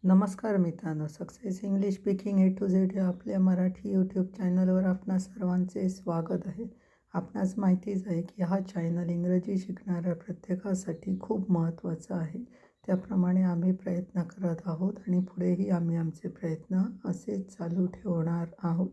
नमस्कार मित्रांनो, success English speaking A to Z या आपल्या मराठी यूट्यूब चॅनलवर आपणा सर्वांचे स्वागत आहे. आपणास माहितीच आहे की हा चॅनल इंग्रजी शिकणाऱ्या प्रत्येकासाठी खूप महत्त्वाचा आहे. त्याप्रमाणे आम्ही प्रयत्न करत आहोत आणि पुढेही आम्ही आमचे प्रयत्न असेच चालू ठेवणार आहोत.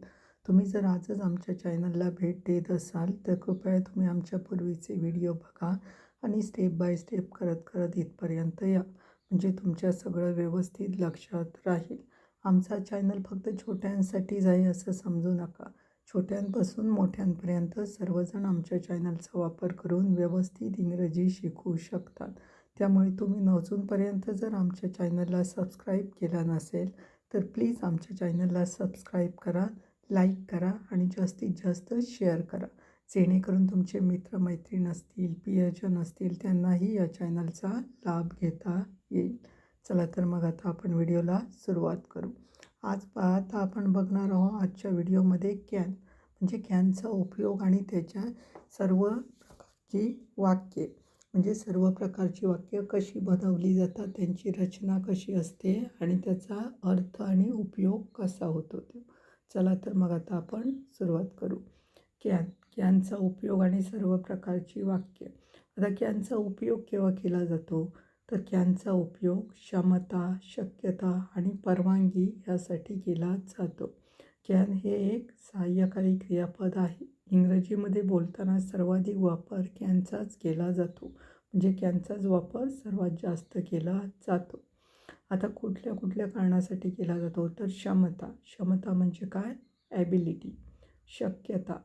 तुम्ही जर आजच आमच्या चॅनलला भेट देत असाल तर कृपया तुम्ही आमच्या पूर्वीचे व्हिडिओ बघा आणि स्टेप बाय स्टेप करत करत इथपर्यंत या. म्हणजे तुमच्या सगळं व्यवस्थित लक्षात राहील. आमचा चॅनल फक्त छोट्यांसाठीच आहे असं समजू नका. छोट्यांपासून मोठ्यांपर्यंत सर्वजण आमच्या चॅनलचा वापर करून व्यवस्थित इंग्रजी शिकू शकतात. त्यामुळे तुम्ही अजूनपर्यंत जर आमच्या चॅनलला सबस्क्राईब केला नसेल तर प्लीज आमच्या चॅनलला सबस्क्राईब करा, लाईक करा आणि जास्तीत जास्त शेअर करा. जेणेकरून तुमचे मित्रमैत्रीण असतील, प्रियजन असतील त्यांनाही या चॅनलचा लाभ घेता येईल. चला तर मग आता आपण व्हिडिओला सुरुवात करू. आज पाहता आपण बघणार आहोत आजच्या व्हिडिओमध्ये कॅन म्हणजे कॅनचा उपयोग आणि त्याच्या सर्व प्रकारची वाक्ये म्हणजे सर्व प्रकारची वाक्य कशी बनवली जातात, त्यांची रचना कशी असते आणि त्याचा अर्थ आणि उपयोग कसा होतो ते. चला तर मग आता आपण सुरुवात करू. कॅनचा उपयोग आणि सर्व प्रकारची वाक्य. आता कॅनचा उपयोग केव्हा केला जातो तर कॅनचा उपयोग क्षमता, शक्यता आणि परवानगी यासाठी केला जातो. कॅन हे एक सहाय्यकारी क्रियापद आहे. इंग्रजीमध्ये बोलताना सर्वाधिक वापर कॅनचाच केला जातो. म्हणजे कॅनचाच वापर सर्वात जास्त केला जातो. आता कुठल्या कुठल्या कारणासाठी केला जातो तर क्षमता म्हणजे काय, ॲबिलिटी. शक्यता,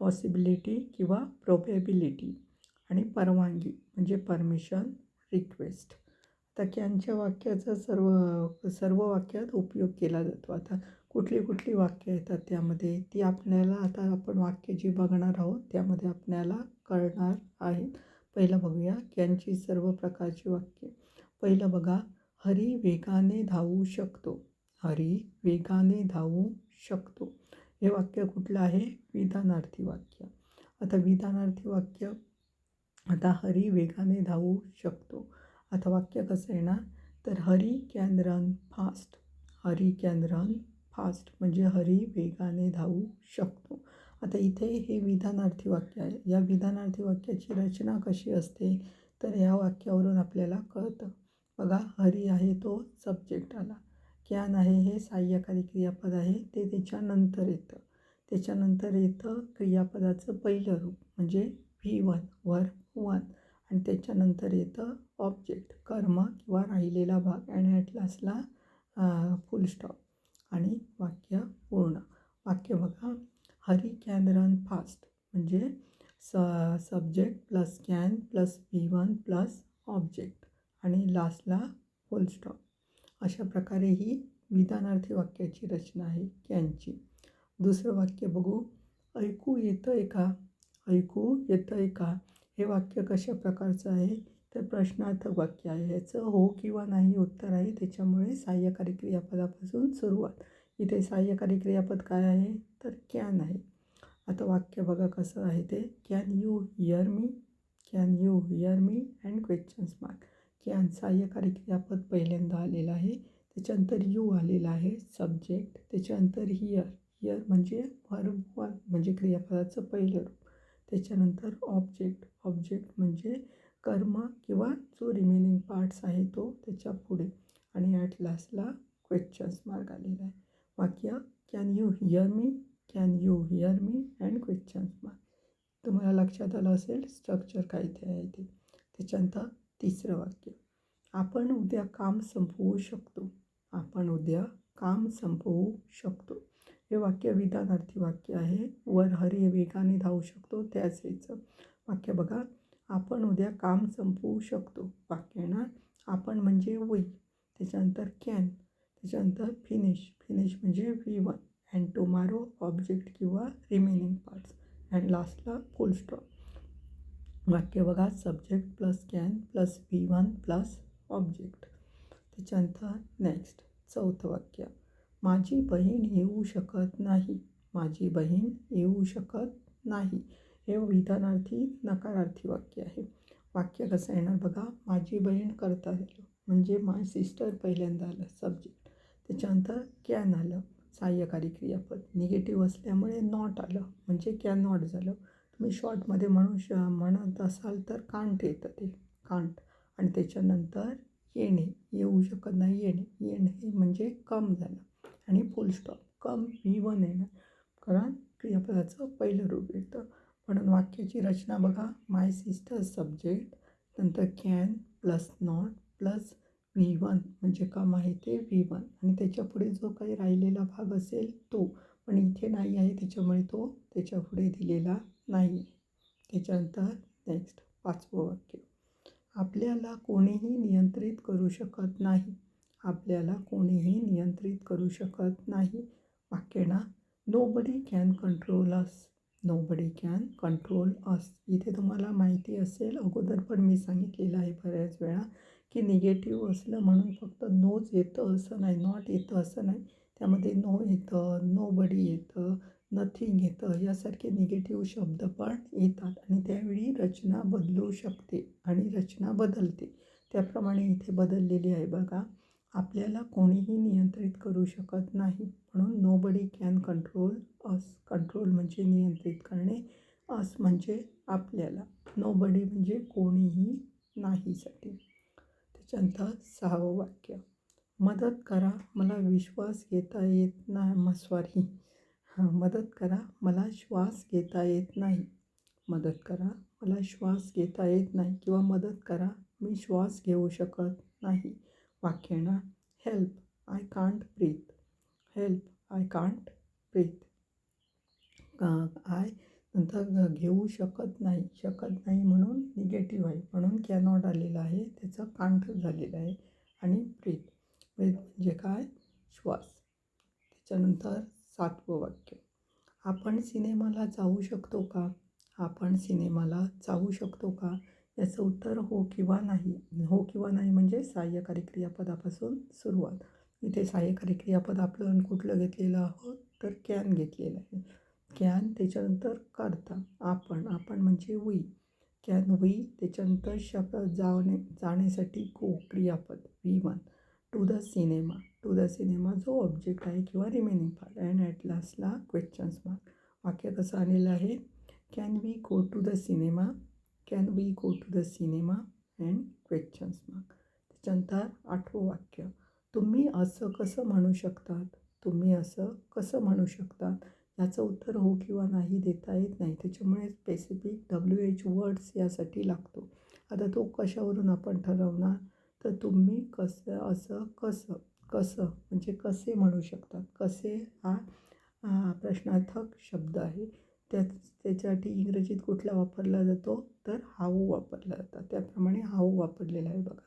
पॉसिबिलिटी किंवा प्रोबॅबिलिटी. आणि परवानगी म्हणजे परमिशन, रिक्वेस्ट. आता कॅनच्या वाक्याचा सर्व वाक्यात उपयोग केला जातो. आता कुठली कुठली वाक्य येतात त्यामध्ये ती आपल्याला आता आपण वाक्य जी बघणार आहोत त्यामध्ये आपल्याला कळणार आहेत. पहिलं बघूया कॅनची सर्व प्रकारची वाक्ये. पहिलं बघा, हरी वेगाने धावू शकतो. हरी वेगाने धावू शकतो. हे वाक्य कुठलं आहे, विधानार्थी वाक्य. आता विधानार्थी वाक्य, आता हरी वेगाने धावू शकतो. आता वाक्य कसं येणार तर Hari can run fast. Hari can run fast म्हणजे हरी वेगाने धावू शकतो. आता इथे हे विधानार्थी वाक्य आहे. या विधानार्थी वाक्याची रचना कशी असते तर या वाक्यावरून आपल्याला कळतं. बघा, हरी आहे तो सब्जेक्ट आला, कॅन आहे हे सहाय्यकारी क्रियापद आहे ते त्याच्यानंतर येतं. त्याच्यानंतर येतं क्रियापदाचं पहिलं रूप म्हणजे V1 वर्ब 1 आणि त्याच्यानंतर येतं ऑब्जेक्ट कर्म किंवा राहिलेला भाग आणि ॲट लास्टला फुल स्टॉप आणि वाक्य पूर्ण. वाक्य बघा, हरी कॅन रन फास्ट म्हणजे subject plus can plus V1 plus object आणि लास्टला फुल स्टॉप. अशा प्रकारे ही विधानार्थी वाक्याची रचना आहे कॅनची. दुसरं वाक्य बघू, ऐकू येतं आहे का. ऐकू येतं आहे का हे वाक्य कशा प्रकारचं आहे तर प्रश्नार्थक वाक्य आहे. ह्याचं हो किंवा नाही उत्तर आहे. त्याच्यामुळे सहाय्यकारी क्रियापदापासून सुरुवात. इथे सहाय्यकारी क्रियापद काय आहे तर कॅन आहे. आता वाक्य बघा कसं आहे ते, can you here me. Can you here me and questions mark. Can सहाय्यकारी क्रियापद पहिल्यांदा आलेलं आहे. त्याच्यानंतर यू आलेला आहे सब्जेक्ट. त्याच्यानंतर हिअर. हिअर म्हणजे वर्ब 1 म्हणजे क्रियापदाचं पहिलं रूप. त्याच्यानंतर ऑब्जेक्ट. ऑब्जेक्ट म्हणजे कर्म किंवा जो रिमेनिंग पार्ट्स आहे तो त्याच्या पुढे आणि ॲट लास्टला क्वेश्चन्स मार्क आलेला आहे. वाक्य, can you here me. Can you here me and questions mark. तुम्हाला लक्षात आलं असेल स्ट्रक्चर काय इथे आहे ते. त्याच्यानंतर तिसरं वाक्य, आपण उद्या काम संपवू शकतो. आपण उद्या काम संपवू शकतो. हे वाक्य विधानार्थी वाक्य आहे. वर हरी वेगाने धावू शकतो त्याच ह्याचं वाक्य बघा, आपण उद्या काम संपवू शकतो. वाक्य येणार आपण म्हणजे वी. त्याच्यानंतर कॅन. त्याच्यानंतर फिनिश. फिनिश म्हणजे V1 अँड टुमारो ऑब्जेक्ट किंवा रिमेनिंग पार्ट्स अँड लास्टला फुल स्टॉप. वाक्य बघा, subject plus can plus V1 plus object. त्याच्यानंतर नेक्स्ट चौथं वाक्य, माझी बहीण येऊ शकत नाही. माझी बहीण येऊ शकत नाही. हे विधानार्थी नकारार्थी वाक्य आहे. वाक्य कसं येणार बघा, माझी बहीण करता म्हणजे माय सिस्टर पहिल्यांदा आलं सब्जेक्ट. त्याच्यानंतर कॅन आलं सहाय्यकारी क्रियापद. निगेटिव्ह असल्यामुळे नॉट आलं म्हणजे कॅन नॉट झालं. तुम्ही शॉर्टमध्ये म्हणत असाल तर कांट येतं ते कांट. आणि त्याच्यानंतर येणे, येऊ शकत नाही येणे, येणे म्हणजे कम झालं. आणि फुल स्टॉप. कम V1 येणं कारण क्रियापदाचं पहिलं रूप येतं. म्हणून वाक्याची रचना बघा. माय सिस्टर सब्जेक्ट, नंतर can plus not plus V1 म्हणजे कम आहे ते V1 आणि त्याच्या पुढे जो काही राहिलेला भाग असेल तो. पण इथे नाही आहे त्याच्यामुळे तो त्याच्या पुढे दिलेला नाही. त्याच्यानंतर नेक्स्ट 5वं वाक्य. आपल्याला कोणीही नियंत्रित करू शकत नाही. आपल्याला कोणीही नियंत्रित करू शकत नाही. वाक्य ना. Nobody can control us. Nobody can control us. इथे तुम्हाला माहिती असेल अगोदर पण मी सांगितलेलं आहे बऱ्याच वेळा की निगेटिव्ह असलं म्हणून फक्त नोच येतं असं नाही, नॉट येतं असं नाही. त्यामध्ये नो येतं, नोबडी येतं, नथिंग येतं, यासारखे निगेटिव्ह शब्द पण येतात आणि त्यावेळी रचना बदलू शकते आणि रचना बदलते. त्याप्रमाणे इथे बदललेली आहे बघा. आपल्याला कोणीही नियंत्रित करू शकत नाही म्हणून nobody can control us. Control म्हणजे नियंत्रित करणे, अस म्हणजे आपल्याला. नोबडी म्हणजे कोणीही नाहीसाठी. त्याच्यानंतर 6वं वाक्य. मदत करा, मला विश्वास घेता येत नाही सॉरी मदत करा, मला श्वास घेता येत नाही. मदत करा, मला श्वास घेता येत नाही किंवा मदत करा, मी श्वास घेऊ शकत नाही. वाक्य ना. Help, I can't breathe. Help, I can't breathe. I नंतर घेऊ शकत नाही म्हणून निगेटिव्ह आहे म्हणून कॅनॉट आलेलं आहे, त्याचं कांट झालेलं आहे. आणि ब्रीथ, ब्रीथ म्हणजे काय, श्वास. त्याच्यानंतर 7वं वाक्य. आपण सिनेमाला जाऊ शकतो का? आपण सिनेमाला जाऊ शकतो का? याचं उत्तर हो किंवा नाही. हो किंवा नाही म्हणजे सहाय्यकारी क्रियापदापासून सुरुवात. इथे सहाय्यकारी क्रियापद आपलं कुठलं घेतलेलं आहोत तर कॅन घेतलेलं आहे. कॅन त्याच्यानंतर करता आपण म्हणजे वी. कॅन वी त्याच्यानंतर जाण्यासाठी गो क्रियापद V1. To the cinema. To the cinema जो ऑब्जेक्ट आहे किंवा रिमेनिंग पार्ट. अँड ॲट लास्टला क्वेश्चन्स मार्क. वाक्य कसं आलेलं आहे. Can we go to the cinema. Can we go to the cinema and questions mark. त्याच्यानंतर 8वं वाक्य. तुम्ही असं कसं म्हणू शकतात? तुम्ही असं कसं म्हणू शकतात? याचं उत्तर हो किंवा नाही देता येत नाही. त्याच्यामुळे स्पेसिफिक WH वर्ड्स यासाठी लागतो. आता तो कशावरून आपण ठरवणार तर तुम्ही कसं, असं, कसं. कसं म्हणजे कसे म्हणू शकतात. कसे हा प्रश्नार्थक शब्द आहे. त्याच्यासाठी इंग्रजीत कुठला वापरला जातो तर हाऊ वापरला जातात. त्याप्रमाणे हाऊ वापरलेला आहे बघा.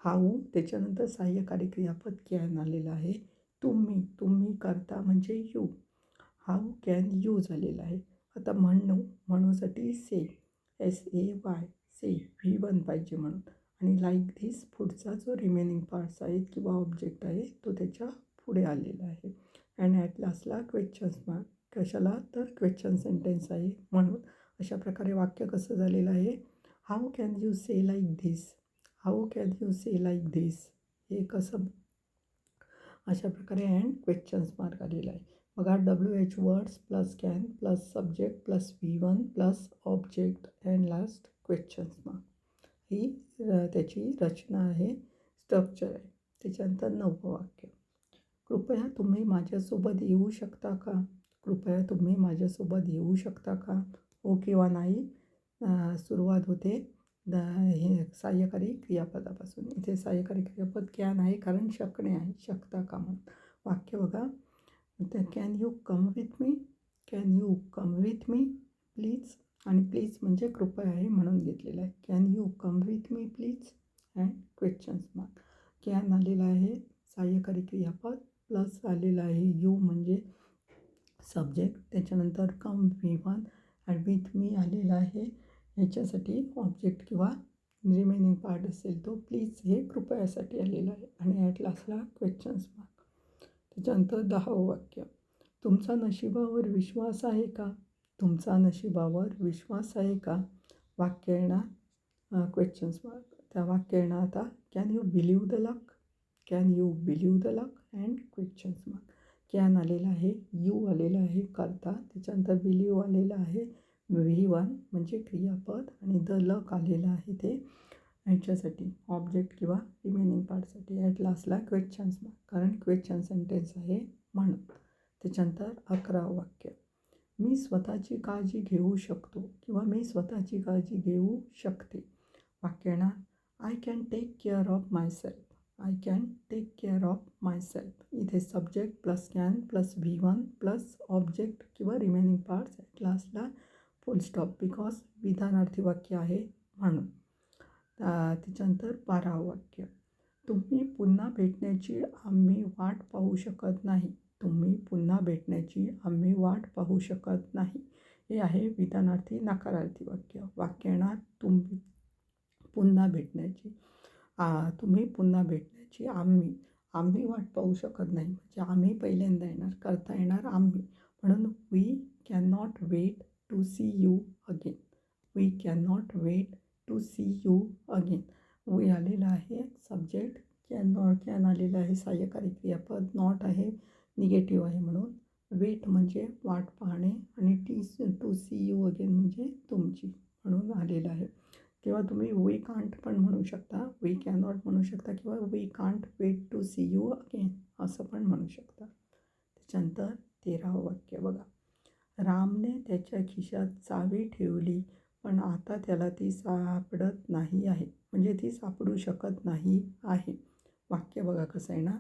हाऊ त्याच्यानंतर सहाय्यकारी क्रियापद कॅन आलेलं आहे. तुम्ही करता म्हणजे यू. हाऊ कॅन यू झालेला आहे. आता म्हणूसाठी से, SAY से. V1 पाहिजे म्हणून. आणि लाईक धिस पुढचा जो रिमेनिंग पार्ट्स आहेत किंवा ऑब्जेक्ट आहे तो त्याच्या पुढे आलेला आहे. अँड ॲट लास्टला क्वेश्चन्स मार्क. कशाला तर क्वेश्चन सेंटेन्स आहे म्हणून. अशा प्रकारे वाक्य कसं झालेलं आहे. How can you say like this. How can you say like this. हे कसं अशा प्रकारे अँड क्वेश्चन्स मार्क आलेला आहे बघा. WH words plus can plus subject plus V1 plus object and last questions mark. ही त्याची रचना आहे, स्ट्रक्चर आहे. त्याच्यानंतर 9वं वाक्य. कृपया तुम्ही माझ्यासोबत येऊ शकता का? कृपया तुम्ही माझ्यासोबत येऊ शकता का? हो किंवा नाही सुरुवात होते हे सहाय्यकारी क्रियापदापासून. इथे सहाय्यकारी क्रियापद कॅन आहे कारण शकणे आहे, शकता का म्हणून. वाक्य बघा. Can you come with me. Can you come with me please. आणि प्लीज म्हणजे कृपया आहे म्हणून घेतलेलं आहे. Can you come with me please and questions mark. Can आलेला आहे सहाय्यकारी क्रियापद प्लस आलेलं आहे यू म्हणजे सब्जेक्ट. त्याच्यानंतर कम V1 अँड विथ मी आलेला आहे ह्याच्यासाठी ऑब्जेक्ट किंवा रिमेनिंग पार्ट असेल तो. प्लीज हे कृपयासाठी आलेलं आहे. आणि ॲट लास्टला क्वेश्चन्स मार्क. त्याच्यानंतर 10वं वाक्य. तुमचा नशिबावर विश्वास आहे का? तुमचा नशिबावर विश्वास आहे का? वाक्य येणार क्वेश्चन्स मार्क. त्या वाक्य येणं आता, can you believe the luck, can you believe the luck and questions mark. Can आलेलं आहे, यू आलेलं आहे करता, त्याच्यानंतर बिलीव्ह आलेलं आहे V1 म्हणजे क्रियापद, आणि द लक आलेलं आहे ते ह्याच्यासाठी ऑब्जेक्ट किंवा रिमेनिंग पार्टसाठी. ॲट लास्टला क्वेश्चन्स मार्क, कारण क्वेश्चन सेंटेन्स आहे म्हणून. त्याच्यानंतर 11वं वाक्य, मी स्वतःची काळजी घेऊ शकतो किंवा मी स्वतःची काळजी घेऊ शकते. वाक्य येणार, I can take care of myself, I can take care of myself. इथे subject plus can plus V1 plus object किंवा रिमेनिंग पार्ट्स, ॲट लास्टला फुल स्टॉप, बिकॉज विधानार्थी वाक्य आहे म्हणून. त्याच्यानंतर 12वं वाक्य, तुम्ही पुन्हा भेटण्याची आम्ही वाट पाहू शकत नाही, तुम्ही पुन्हा भेटण्याची आम्ही वाट पाहू शकत नाही. हे आहे विधानार्थी नकारार्थी वाक्य. वाक्य येणार, तुम्ही पुन्हा भेटण्याची, तुम्ही पुन्हा भेटण्याची आम्ही वाट पाहू शकत नाही, म्हणजे आम्ही पहिल्यांदा येणार, करता येणार आम्ही, म्हणून we can not wait to see you again, we can not wait to see you again. We आलेलं आहे सब्जेक्ट, कॅन आलेलं आहे सहाय्यकारी क्रियापद, नॉट आहे निगेटिव्ह आहे म्हणून, वेट म्हणजे वाट पाहणे, आणि टू सी यू अगेन म्हणजे तुमची म्हणून आलेलं आहे. किंवा तुम्ही वी कांट पण म्हणू शकता, वी कॅनॉट म्हणू शकता, किंवा we can't wait to see you again असं पण म्हणू शकता. त्याच्यानंतर 13वं वाक्य बघा, रामने त्याच्या खिशात चावी ठेवली पण आता त्याला ती सापडत नाही आहे, म्हणजे ती सापडू शकत नाही आहे. वाक्य बघा कसं आहे ना,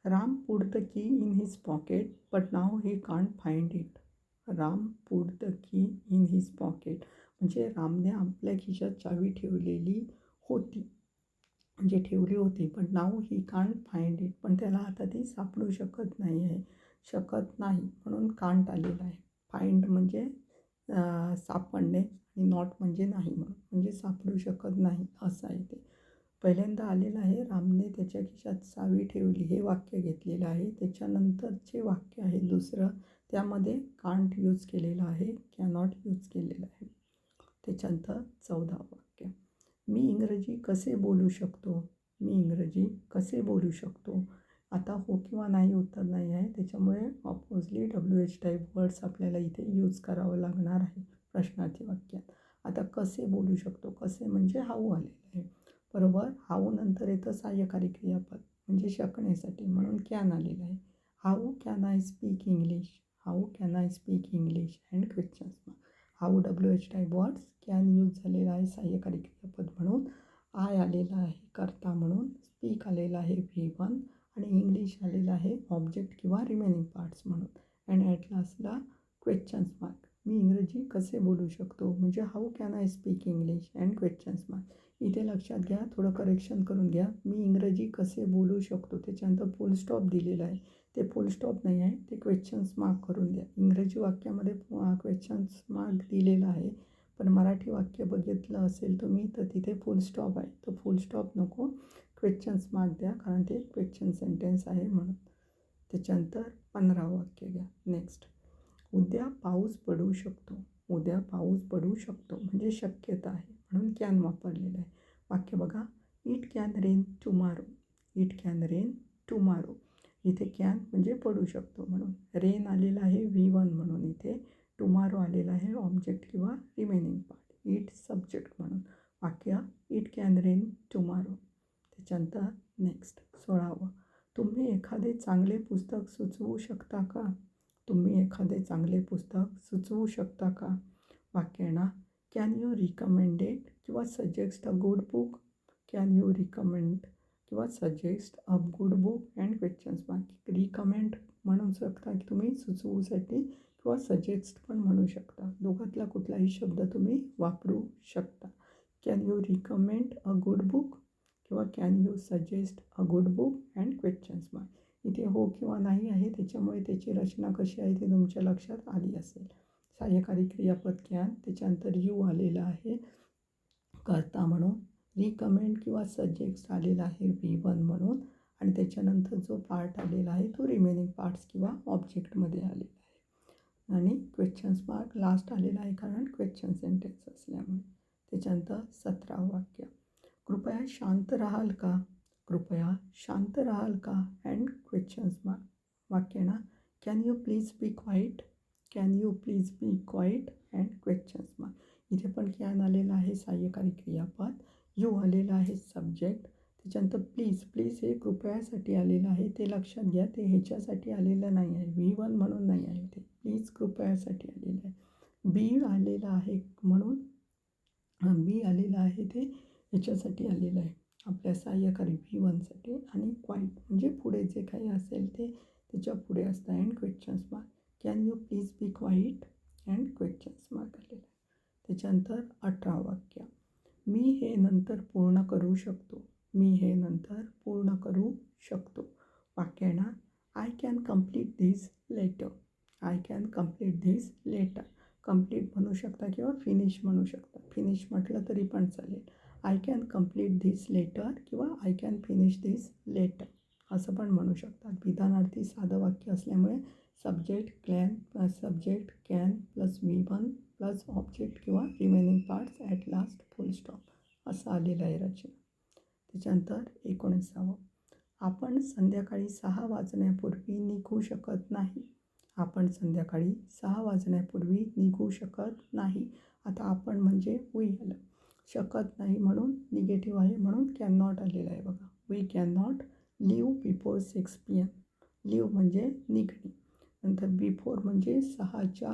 Ram put the key in his pocket but now he can't find it. Ram put the key in his pocket म्हणजे रामने आपल्या खिशात चावी ठेवलेली होती, म्हणजे ठेवली होती, पण नाव ही कांट फाइंड इट, पण त्याला आता ती सापडू शकत नाही आहे, शकत नाही म्हणून कांट आलेलं आहे. फाइंड म्हणजे सापडणे, आणि नॉट म्हणजे नाही म्हणून, म्हणजे सापडू शकत नाही असं आहे ते. पहिल्यांदा आलेलं आहे, रामने त्याच्या खिशात चावी ठेवली, हे वाक्य घेतलेलं आहे. त्याच्यानंतरचे वाक्य आहे दुसरं, त्यामध्ये कांट यूज केलेलं आहे, कॅनॉट यूज केलेलं आहे. त्याच्यानंतर 14वं वाक्य, मी इंग्रजी कसे बोलू शकतो, मी इंग्रजी कसे बोलू शकतो. आता हो किंवा नाही उत्तर नाही आहे, त्याच्यामुळे ऑपोजली WH टाईप वर्ड्स आपल्याला इथे यूज करावं लागणार आहे प्रश्नार्थी वाक्यात. आता कसे बोलू शकतो, कसे म्हणजे हाऊ आलेलं आहे बरोबर. हाऊ नंतर येतं सहाय्यकारी क्रियापद म्हणजे शकण्यासाठी, म्हणून कॅन आलेलं आहे. How can I speak English, how can I speak English and questions mark. How WH type words, can use झालेला आहे सहाय्यकारी क्रियापद म्हणून, आय आलेला आहे करता म्हणून, स्पीक आलेला आहे V1, आणि इंग्लिश आलेलं आहे ऑब्जेक्ट किंवा रिमेनिंग पार्ट्स म्हणून, अँड ॲट लास्टला क्वेश्चन्स मार्क. मी इंग्रजी कसे बोलू शकतो म्हणजे how can I speak English and questions mark. इथे लक्षात घ्या, थोडं करेक्शन करून घ्या, मी इंग्रजी कसे बोलू शकतो त्याच्यानंतर फुल स्टॉप दिलेला आहे, ते फुल स्टॉप नाही आहे, ते क्वेश्चन्स मार्क करून द्या. इंग्रजी वाक्यामध्ये क्वेश्चन्स मार्क दिलेला आहे, पण मराठी वाक्य बघितलं असेल तुम्ही तर तिथे फुल स्टॉप आहे, तर फुल स्टॉप नको, क्वेश्चन्स मार्क द्या, कारण ते क्वेश्चन सेंटेन्स आहे म्हणून. त्याच्यानंतर 15वं वाक्य घ्या. नेक्स्ट, उद्या पाऊस पडू शकतो, उद्या पाऊस पडू शकतो म्हणजे शक्यता आहे म्हणून कॅन वापरलेलं आहे. वाक्य बघा, it can rain tomorrow, it can rain tomorrow. इथे कॅन म्हणजे पडू शकतो म्हणून, रेन आलेला आहे V1 म्हणून, इथे टुमारो आलेला आहे ऑब्जेक्ट किंवा रिमेनिंग पार्ट, इट सब्जेक्ट म्हणून. वाक्य, इट कॅन रेन टुमारो. त्याच्यानंतर नेक्स्ट 16वं, तुम्ही एखादे चांगले पुस्तक सुचवू शकता का, तुम्ही एखादे चांगले पुस्तक सुचवू शकता का. वाक्य येणार, कॅन यू रिकमेंडेड किंवा suggest a good book, can you recommend किंवा suggest a good book and questions mark. Recommend म्हणू शकता की तुम्ही सुचवूसाठी, किंवा सजेस्ट पण म्हणू शकता, दोघातला कुठलाही शब्द तुम्ही वापरू शकता. Can you recommend a good book किंवा can you suggest a good book and questions mark. इथे हो किंवा नाही आहे, त्याच्यामुळे त्याची रचना कशी आहे ते तुमच्या लक्षात आली असेल. सहाय्यकारी क्रियापद कॅन, त्याच्यानंतर यू आलेला आहे करता म्हणून, रिकमेंड किंवा सजेस्ट आलेला आहे V1 म्हणून, आणि त्याच्यानंतर जो पार्ट आलेला आहे तो रिमेनिंग पार्ट्स किंवा ऑब्जेक्टमध्ये आलेला आहे, आणि क्वेश्चन्स मार्क लास्ट आलेला आहे कारण क्वेश्चन सेंटेन्स असल्यामुळे. त्याच्यानंतर 17वं वाक्य, कृपया शांत राहाल का? कृपया शांत राहाल का? And questions mark. वाक्य ना, can you please be quiet? Can you please be quiet? And questions mark. इथे पण कॅन आलेलं आहे सहाय्यकारी क्रियापद, यू आलेलं आहे सब्जेक्ट, त्याच्यानंतर प्लीज प्लीज हे कृपयासाठी आलेलं आहे, ते लक्षात घ्या, ते ह्याच्यासाठी आलेलं नाही आहे, V1 म्हणून नाही आहे, ते प्लीज कृपयासाठी आलेलं आहे. बी आलेलं आहे म्हणून बी आलेलं आहे ते ह्याच्यासाठी आलेलं आहे, आपल्या सहाय्यकारी V1साठी. आणि क्वाईट म्हणजे पुढे जे काही असेल ते त्याच्या पुढे असतं. And questions mark. Can you please be quiet? And questions mark आलेलं आहे. त्याच्यानंतर 18 वाक्य. मी हे नंतर पूर्ण करू शकतो. मी हे नंतर पूर्ण करू शकतो. वाक्य आहे ना, I can complete this letter. I can complete this letter. Complete म्हणू शकता किंवा फिनिश म्हणू शकता. फिनिश म्हटलं तरी पण चालेल. I can complete this letter किंवा I can finish this letter असं पण म्हणू शकतात. विधानार्थी साधं वाक्य असल्यामुळे subject can plus V1 plus object किंवा remaining parts at last full stop असं आलेलं आहे रचना. त्याच्यानंतर 19. आपण संध्याकाळी 6 वाजण्यापूर्वी निघू शकत नाही. आपण संध्याकाळी 6 वाजण्यापूर्वी निघू शकत नाही. आता आपण म्हणजे वी आलं, शकत नाही म्हणून निगेटिव्ह आहे म्हणून कॅन नॉट आलेलं आहे बघा. We can not leave before 6 PM. Leave म्हणजे निघणे. नंतर बिफोर म्हणजे 6च्या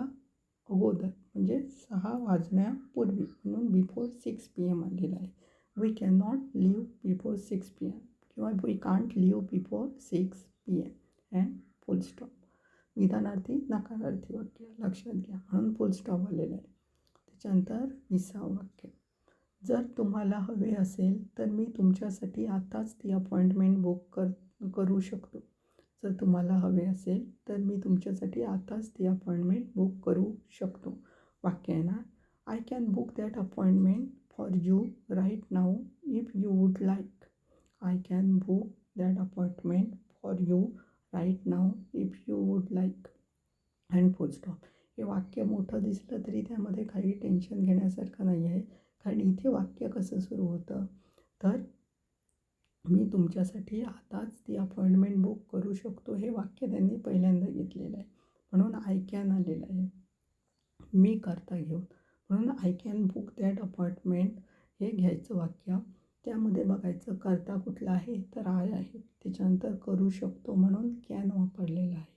अगोदर म्हणजे 6 वाजण्यापूर्वी म्हणून बिफोर 6 PM आलेलं आहे. We can not leave before 6 PM किंवा we can't leave before 6 PM and full stop. विधानार्थी नकारार्थी वाक्य लक्षात घ्या म्हणून फुल स्टॉप आलेलं आहे. त्याच्यानंतर 20 वाक्य. जर तुम्हाला हवे असेल तर मी तुमच्यासाठी आताच ती अपॉइंटमेंट बुक करू शकतो. जर तुम्हाला हवे असेल तर मी तुमच्यासाठी आताच ती अपॉइंटमेंट बुक करू शकतो. वाक्य आहे ना, I can book that appointment for you right now if you would like. I can book that appointment for you right now if you would like and full stop. हे वाक्य मोठं दिसलं तरी त्यामध्ये काही टेन्शन घेण्यासारखं नाही आहे. कारण इथे वाक्य कसं सुरू होतं तर मी तुमच्यासाठी आताच ती अपॉइंटमेंट बुक करू शकतो हे वाक्य त्यांनी पहिल्यांदा घेतलेलं आहे म्हणून आय कॅन आलेलं आहे. मी करता घेऊन म्हणून I can book that appointment हे घ्यायचं वाक्य. त्यामध्ये बघायचं करता कुठला आहे तर आय आहे. त्याच्यानंतर करू शकतो म्हणून कॅन वापरलेला आहे.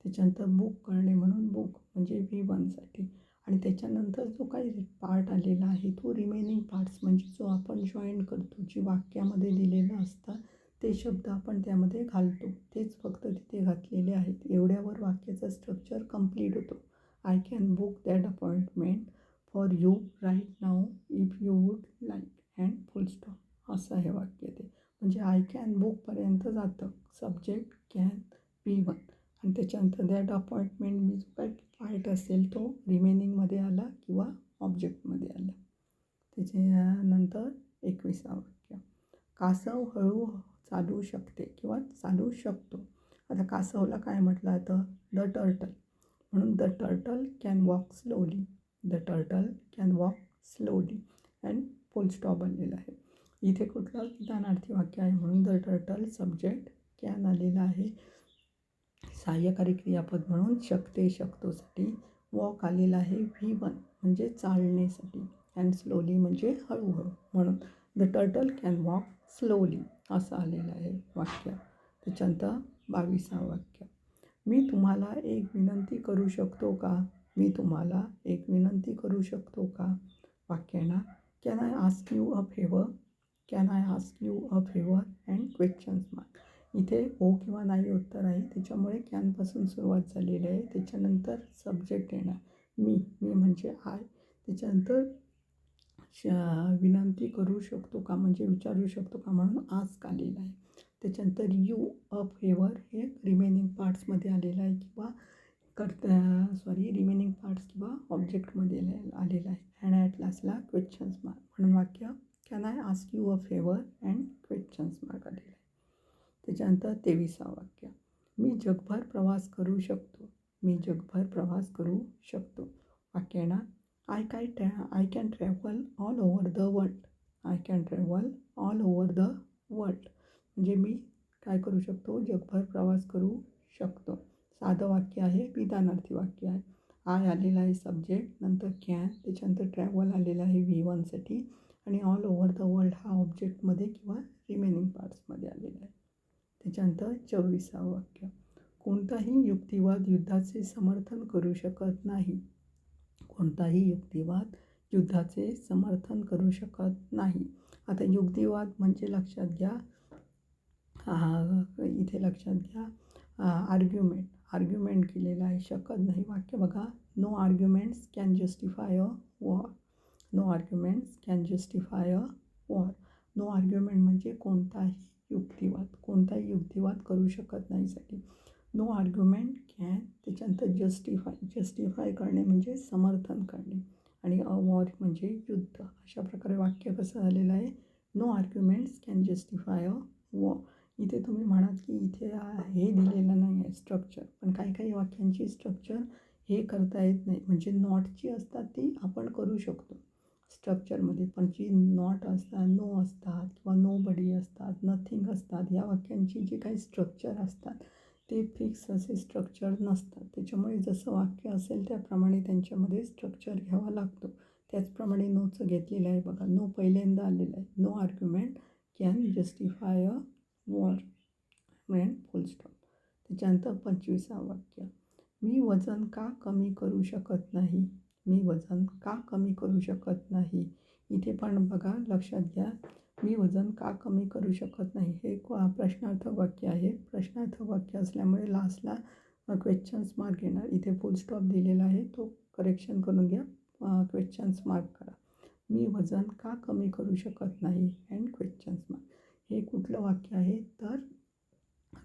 त्याच्यानंतर बुक करणे म्हणून बुक म्हणजे V1साठी. आणि त्याच्यानंतर जो काही पार्ट आलेला आहे तो रिमेनिंग पार्ट्स म्हणजे जो आपण जॉईन करतो, जी वाक्यामध्ये दिलेलं असतं ते शब्द आपण त्यामध्ये घालतो, तेच फक्त तिथे घातलेले आहेत. एवढ्यावर वाक्याचं स्ट्रक्चर कंप्लीट होतो. I can book that appointment for you right now if you would like and full stop असं हे वाक्य ते. म्हणजे आय कॅन बुकपर्यंत जातं. सब्जेक्ट कॅन V1 आणि त्याच्यानंतर दॅट अपॉइंटमेंट मी जो काही पार्ट असेल तो रिमेनिंगमध्ये आला किंवा ऑब्जेक्टमध्ये आला. त्याच्यानंतर 21 वाक्य. कासव हळू चालू शकते किंवा चालू शकतो. आता कासवला काय म्हटलं आता द टर्टल म्हणून the turtle can walk slowly. The turtle can walk slowly and full stop आलेला आहे. इथे कुठलं विधानार्थी वाक्य आहे म्हणून द टर्टल सब्जेक्ट कॅन आलेला आहे. सहाय्यकारी क्रियापद म्हणून शकते शकतोसाठी. वॉक आलेला आहे V1 म्हणजे चालण्यासाठी अँड स्लोली म्हणजे हळूहळू म्हणून the turtle can walk slowly असं आलेलं आहे वाक्य. त्याच्यानंतर 22 वाक्य. मी तुम्हाला एक विनंती करू शकतो का? मी तुम्हाला एक विनंती करू शकतो का? वाक्य आहे ना, can I ask you a favour. Can I ask you a favour and questions mark. इथे हो किंवा नाही उत्तर आहे त्याच्यामुळे कॅनपासून सुरुवात झालेली आहे. त्याच्यानंतर सब्जेक्ट येणार मी म्हणजे आय. त्याच्यानंतर विनंती करू शकतो का म्हणजे विचारू शकतो का म्हणून आस्क आलेला आहे. त्याच्यानंतर यू अ फेवर हे रिमेनिंग पार्ट्समध्ये आलेलं आहे किंवा रिमेनिंग पार्ट्स किंवा ऑब्जेक्टमध्ये आलेलं आहे. अँड ॲट लास्टला क्वेश्चन्स मार्क म्हणून वाक्य can I ask you a favour and questions mark आलेलं आहे. त्याच्यानंतर 23 वाक्य. मी जगभर प्रवास करू शकतो. मी जगभर प्रवास करू शकतो. वाक्य आहे ना, I can travel all over the world. I can travel all over the world. म्हणजे मी काय करू शकतो, जगभर प्रवास करू शकतो. साधं वाक्य आहे, विधानार्थी वाक्य आहे. आय आलेला आहे सब्जेक्ट, नंतर कॅन, त्याच्यानंतर ट्रॅव्हल आलेलं आहे V1साठी आणि ऑल ओव्हर द वर्ल्ड हा ऑब्जेक्टमध्ये किंवा रिमेनिंग पार्ट्समध्ये आलेला आहे. त्याच्यानंतर 24वा वाक्य, कोणताही युक्तिवाद युद्धाचे समर्थन करू शकत नाही. कोणताही युक्तिवाद युद्धाचे समर्थन करू शकत नाही. आता युक्तिवाद म्हणजे लक्षात घ्या, इथे लक्षात घ्या, आर्ग्युमेंट केलेला आहे, शकत नाही. वाक्य बघा, no arguments can justify a war. No arguments can justify a war. No argument म्हणजे कोणताही युक्तिवाद करू शकत नाही साठी. नो आर्ग्युमेंट कॅन, त्याच्यानंतर जस्टिफाय करणे म्हणजे समर्थन करणे आणि अ वॉर म्हणजे युद्ध. अशा प्रकारे वाक्य कसं झालेलं आहे, no arguments can justify a war. इथे तुम्ही म्हणाल की इथे हे दिलेलं नाही आहे स्ट्रक्चर, पण काही वाक्यांची स्ट्रक्चर हे करता येत नाही. म्हणजे नॉटची असतात ती आपण करू शकतो स्ट्रक्चरमध्ये, पण जी नॉट असतात, नो असतात किंवा नो बडी असतात, नथिंग असतात, या वाक्यांची जी काही स्ट्रक्चर असतात ते फिक्स असे स्ट्रक्चर नसतात. त्याच्यामुळे जसं वाक्य असेल त्याप्रमाणे त्यांच्यामध्ये स्ट्रक्चर घ्यावा लागतो. त्याचप्रमाणे नोचं घेतलेलं आहे बघा, नो पहिल्यांदा आलेलं आहे. No argument can justify a war and full stop. त्याच्यानंतर 25वा वाक्य, मी वजन का कमी करू शकत नाही. मी वजन का कमी करू शकत नाही. इथे पण बघा, लक्षात घ्या, मी वजन का कमी करू शकत नाही हे एक प्रश्नार्थक वाक्य आहे. प्रश्नार्थक वाक्य असल्यामुळे लास्टला क्वेश्चन्स मार्क येणार. इथे फुल स्टॉप दिलेला आहे, तो करेक्शन करून घ्या, क्वेश्चन्स मार्क करा. मी वजन का कमी करू शकत नाही अँड क्वेश्चन्स मार्क. हे कुठलं वाक्य आहे तर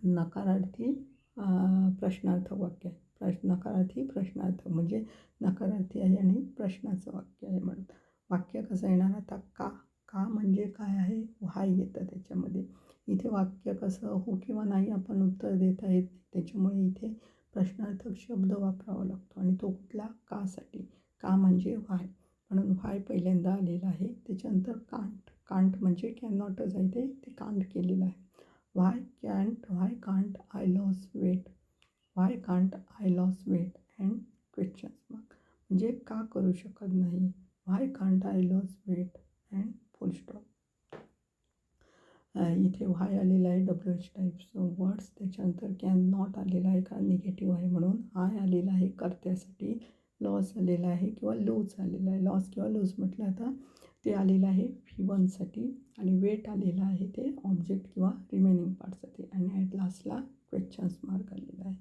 नकारार्थी प्रश्नार्थक वाक्य आहे. नकारार्थी प्रश्नार्थक म्हणजे नकारार्थी आहे आणि प्रश्नाचं वाक्य आहे. म्हणून वाक्य कसं येणार आता, का म्हणजे काय आहे, व्हाय येतं त्याच्यामध्ये. इथे वाक्य कसं हो किंवा नाही आपण उत्तर देता येत नाही, त्याच्यामुळे इथे प्रश्नार्थक शब्द वापरावा लागतो आणि तो कुठला, कासाठी. का म्हणजे व्हाय, म्हणून व्हाय पहिल्यांदा आलेला आहे. त्याच्यानंतर कांट म्हणजे कॅन नॉटच आहे, ते कांट केलेलं आहे. Why can't I lose weight. Why can't I lose weight and questions mark. म्हणजे का करू शकत नाही, why can't I lose weight and full stop. इथे व्हाय आलेला आहे WH टाईप्स वर्ड्स. त्याच्यानंतर कॅन नॉट आलेला आहे का निगेटिव्ह आहे म्हणून. आय आलेला आहे कर्त्यासाठी. लॉस आलेला आहे किंवा लूज आलेला आहे. लॉस किंवा लूज म्हटलं आता ते आलेलं आहे V1साठी आणि वेट आलेलं आहे ते ऑब्जेक्ट किंवा रिमेनिंग पार्टसाठी आणि ॲट लास्टला क्वेश्चन्स मार्क आलेला आहे.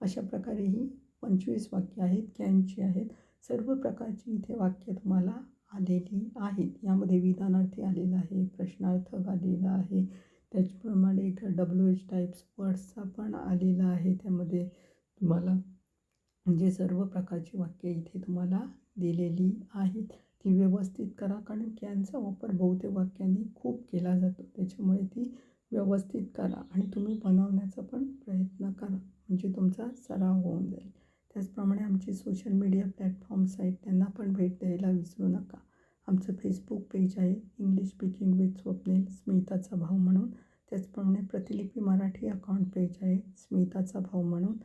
अशा प्रकारे ही 25 वाक्य आहेत, कॅनची आहेत. सर्व प्रकारची इथे वाक्य तुम्हाला आलेली आहेत. यामध्ये विधानार्थी आलेलं आहे, प्रश्नार्थक आलेलं आहे, त्याचप्रमाणे WH टाईप्स वर्ड्सचा पण आलेला आहे. त्यामध्ये तुम्हाला म्हणजे सर्व प्रकारची वाक्य इथे तुम्हाला दिलेली आहेत. ती व्यवस्थित करा, कारण कॅनचा वापर बहुतेक वाक्यांनी खूप केला जातो, त्याच्यामुळे ती व्यवस्थित करा आणि तुम्ही बनवण्याचा पण प्रयत्न करा, म्हणजे तुमचा सराव होऊन जाईल. त्याचप्रमाणे आमची सोशल मीडिया प्लॅटफॉर्म्स आहेत, त्यांना पण भेट द्यायला विसरू नका. आमचं फेसबुक पेज आहे इंग्लिश स्पीकिंग विथ स्वप्नील स्मिताचा भाऊ म्हणून. त्याचप्रमाणे प्रतिलिपी मराठी अकाउंट पेज आहे स्मिताचा भाऊ म्हणून.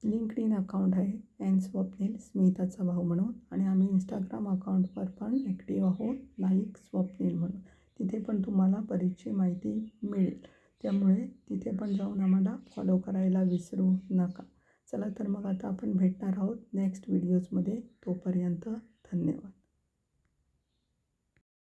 लिंक्डइन अकाउंट आहे एन स्वप्नील स्मिताचा भाऊ म्हणून. आणि आम्ही इंस्टाग्राम अकाउंटवर पण ॲक्टिव्ह आहोत लाईक स्वप्नील म्हणून. तिथे पण तुम्हाला बरीचशी माहिती मिळेल, त्यामुळे तिथे पण जाऊन आम्हाला फॉलो करायला विसरू नका. चला तर मग आता आपण भेटणार आहोत नेक्स्ट व्हिडिओजमध्ये. तोपर्यंत धन्यवाद.